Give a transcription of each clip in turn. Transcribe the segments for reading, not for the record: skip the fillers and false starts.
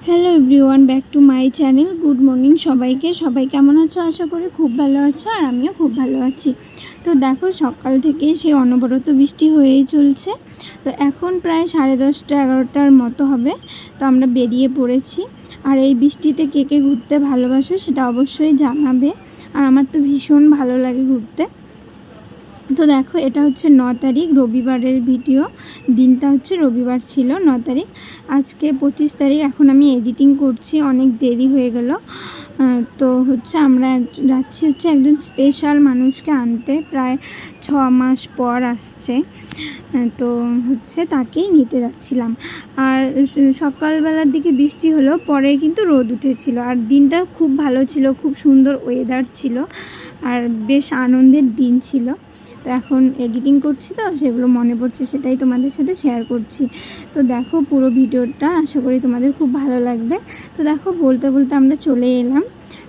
Hello everyone, back to my channel. Good morning সবাইকে। সবাই কেমন আছো? আশা করি খুব ভালো আছো, আর আমিও খুব ভালো আছি। তো দেখো, সকাল থেকে সেই অনবরত বৃষ্টি হয়েই চলছে। তো এখন প্রায় 10:30-11টার মতো হবে। তো আমরা বেরিয়ে পড়েছি। আর এই বৃষ্টিতে কে কে ঘুরতে ভালোবাসো সেটা অবশ্যই জানাবে। আর আমার তো ভীষণ ভালো লাগে ঘুরতে। তো দেখো, এটা হচ্ছে 9 তারিখ, রবিবারের ভিডিও। দিনটা হচ্ছে রবিবার ছিল, 9 তারিখ। আজকে 25 তারিখ। এখন আমি এডিটিং করছি, অনেক দেরি হয়ে গেল। তো হচ্ছে আমরা যাচ্ছি হচ্ছে একজন স্পেশাল মানুষকে আনতে, প্রায় 6 মাস পর আসছে। তো হচ্ছে তাকেই নিতে যাচ্ছিলাম। আর সকালবেলার দিকে বৃষ্টি হলো, পরে কিন্তু রোদ উঠেছিল। আর দিনটা খুব ভালো ছিল, খুব সুন্দর ওয়েদার ছিল, আর বেশ আনন্দের দিন ছিল। তো এখন এডিটিং করছি, তো সেগুলো মনে পড়ছে, সেটাই তোমাদের সাথে শেয়ার করছি। তো দেখো পুরো ভিডিওটা, আশা করি তোমাদের খুব ভালো লাগবে। তো দেখো, বলতে বলতে আমরা চলে এলাম।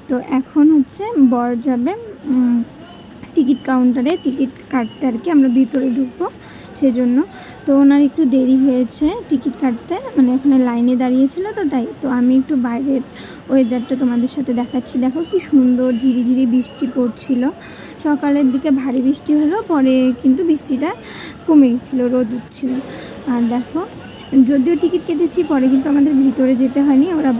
তো এখন হচ্ছে বর যাবে টিকিট কাউন্টারে টিকিট কাটতে, আর কি আমরা ভিতরে ঢুকবো সেজন্য। তো ওনার একটু দেরি হয়েছে টিকিট কাটতে, মানে ওখানে লাইনে দাঁড়িয়েছিল, তো তাই। তো আমি একটু বাইরের ওয়েদারটা তোমাদের সাথে দেখাচ্ছি। দেখো কি সুন্দর ঝিরিঝিরি বৃষ্টি পড়ছিল। সকালের দিকে ভারী বৃষ্টি হলো, পরে কিন্তু বৃষ্টিটা কমে গেছিলো, রোদ উঠছিল। আর দেখো, যদিও টিকিট কেটেছি, পরে কিন্তু আমাদের ভিতরে যেতে হয়নি, ওরা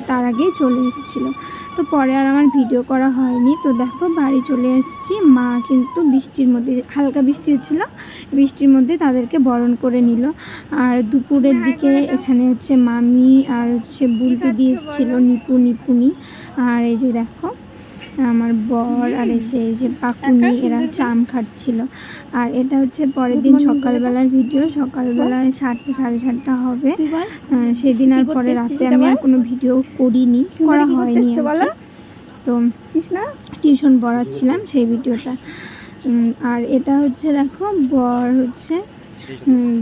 তার আগেই চলে এসেছিলো। তো পরে আর আমার ভিডিও করা হয়নি। তো দেখো, বাড়ি চলে এসেছি। মা কিন্তু বৃষ্টির মধ্যে, হালকা বৃষ্টি হচ্ছিল, বৃষ্টির মধ্যে তাদেরকে বরণ করে নিল। আর দুপুরের দিকে এখানে হচ্ছে মামি আর হচ্ছে বুলটু দিয়ে এসেছিলো, নিপুনি। আর এই যে দেখো আমার বর, আর এই যে পাকুনি, এরা আম খাচ্ছিল। আর এটা হচ্ছে পরের দিন সকালবেলার ভিডিও। সকালবেলায় 7টা 7:30 হবে। সেদিন আর পরে রাতে আমি আর কোনো ভিডিও করা হয়নি। তো টিউশন পড়াচ্ছিলাম সেই ভিডিওটা। আর এটা হচ্ছে দেখো, বর হচ্ছে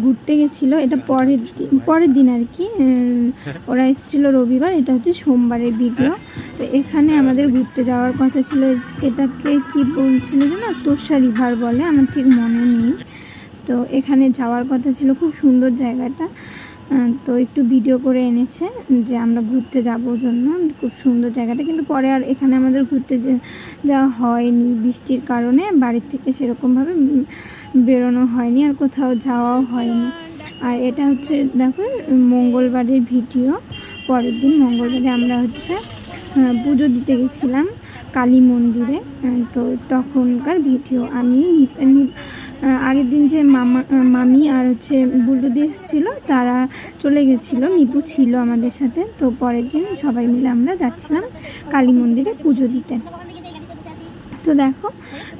ঘুরতে গেছিলো, এটা পরের দিন আর কি। ওরা এসেছিলো রবিবার, এটা হচ্ছে সোমবারের ভিডিও। তো এখানে আমাদের ঘুরতে যাওয়ার কথা ছিল। এটাকে কি বলছিল যেন, তোষা রিভার বলে, আমার ঠিক মনে নেই। তো এখানে যাওয়ার কথা ছিল, খুব সুন্দর জায়গাটা। তো একটু ভিডিও করে এনেছে যে আমরা ঘুরতে যাবো জন্য, খুব সুন্দর জায়গাটা। কিন্তু পরে আর এখানে আমাদের ঘুরতে যাওয়া হয়নি, বৃষ্টির কারণে বাড়ির থেকে সেরকমভাবে বেরোনো হয়নি, আর কোথাও যাওয়াও হয়নি। আর এটা হচ্ছে দেখো মঙ্গলবারের ভিডিও। পরের দিন মঙ্গলবারে আমরা হচ্ছে পুজো দিতে গেছিলাম কালী মন্দিরে। তো তখনকার ভিডিও আমি আগের দিন যে মামি আর হচ্ছে বুলটু দিয়ে এসেছিলো, তারা চলে গেছিলো, নিপু ছিল আমাদের সাথে। তো পরের দিন সবাই মিলে আমরা যাচ্ছিলাম কালী মন্দিরে পুজো দিতে। তো দেখো,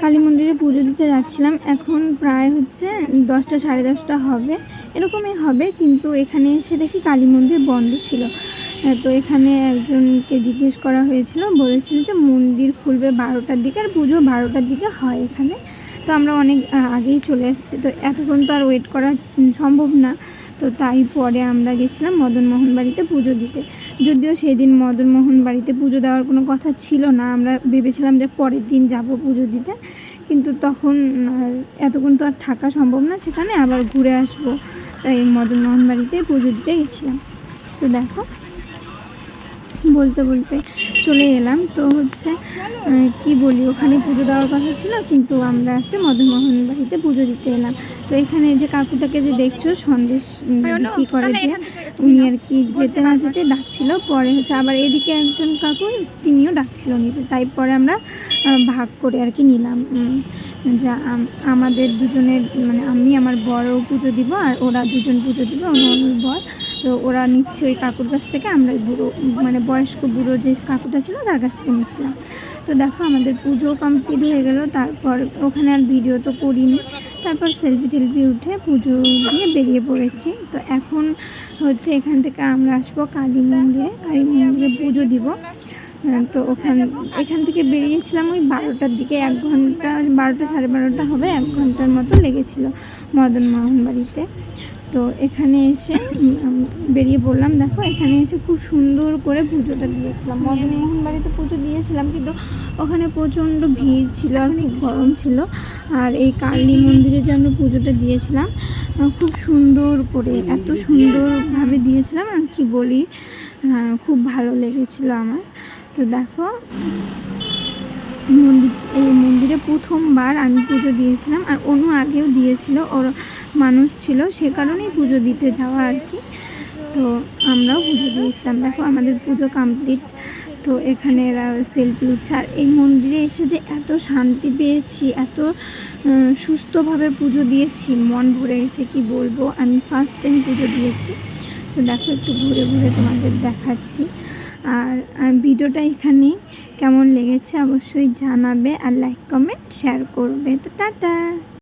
কালী মন্দিরে পুজো দিতে যাচ্ছিলাম। এখন প্রায় হচ্ছে 10টা 10:30 হবে, এরকমই হবে। কিন্তু এখানে এসে দেখি কালী মন্দির বন্ধ ছিল। তো এখানে একজনকে জিজ্ঞেস করা হয়েছিল, বলেছিল যে মন্দির খুলবে 12টার দিকে, আর পুজো 12টার দিকে হয় এখানে। তো আমরা অনেক আগেই চলে এসেছি, তো এতক্ষণ তো আর ওয়েট করা সম্ভব না। তো তাই পরে আমরা গেছিলাম মদনমোহন বাড়িতে পুজো দিতে। যদিও সেই দিন মদনমোহন বাড়িতে পুজো দেওয়ার কোনো কথা ছিল না, আমরা ভেবেছিলাম যে পরের দিন যাব পুজো দিতে। কিন্তু তখন এতক্ষণ তো আর থাকা সম্ভব না সেখানে, আবার ঘুরে আসবো, তাই মদনমোহন বাড়িতে পুজো দিতে গেছিলাম। তো দেখো, বলতে বলতে চলে এলাম। তো হচ্ছে কি বলি, ওখানে পুজো দেওয়ার কথা ছিল, কিন্তু আমরা হচ্ছে মদনমোহন বাড়িতে পুজো দিতে এলাম। তো এখানে যে কাকুটাকে যে দেখছো, সন্দেশ বিক্রি করে, যে উনি আর কি যেতে না যেতে ডাকছিল। পরে হচ্ছে আবার এদিকে একজন কাকু, তিনিও ডাকছিল নিতে, তাই পরে আমরা ভাগ করে আর কি নিলাম। যা আমাদের দুজনের, মানে আমি আমার বড়ও পুজো দিব, আর ওরা দুজন পুজো দিব, অন্য বর। তো ওরা নিচ্ছে ওই কাকুর কাছ থেকে, আমরা বুড়ো, মানে বয়স্ক বুড়ো যে কাকুটা ছিল তার কাছ থেকে নিচ্ছিলাম। তো দেখো, আমাদের পুজো কমপ্লিট হয়ে গেল। তারপর ওখানে আর ভিডিও তো করিনি, তারপর সেলফি উঠে পুজো দিয়ে বেরিয়ে পড়েছি। তো এখন হচ্ছে এখান থেকে আমরা আসবো কালী মন্দিরে পুজো দিব। তো এখান থেকে বেরিয়েছিলাম ওই 12টার দিকে, 1 ঘন্টা, 12টা 12:30 হবে, 1 ঘন্টার মতো লেগেছিল মদনমোহন বাড়িতে। তো এখানে এসে বেরিয়ে পড়লাম। দেখো এখানে এসে খুব সুন্দর করে পুজোটা দিয়েছিলাম। মদনমোহন বাড়িতে পুজো দিয়েছিলাম, কিন্তু ওখানে প্রচণ্ড ভিড় ছিল আর খুব গরম ছিল। আর এই কালী মন্দিরে যে আমরা পুজোটা দিয়েছিলাম খুব সুন্দর করে, এত সুন্দরভাবে দিয়েছিলাম আর কি বলি, খুব ভালো লেগেছিল আমার। তো দেখো এই মন্দিরে প্রথমবার আমি পুজো দিয়েছিলাম, আর অনু আগেও দিয়েছিল, ওর মানুষ ছিল, সে কারণেই পুজো দিতে যাওয়া আর কি। তো আমরাও পুজো দিয়েছিলাম। দেখো আমাদের পুজো কমপ্লিট। তো এখানে এরা সেলফি উঠছে। আর এই মন্দিরে এসে যে এত শান্তি পেয়েছি, এত সুস্থভাবে পুজো দিয়েছি, মন ভরে গেছে কি বলবো। আমি ফার্স্ট টাইম পুজো দিয়েছি। তো দেখো একটু ঘুরে ঘুরে তোমাদের দেখাচ্ছি। আর ভিডিওটা এখানে কেমন লেগেছে অবশ্যই জানাবে, আর লাইক কমেন্ট শেয়ার করবে। তো টাটা।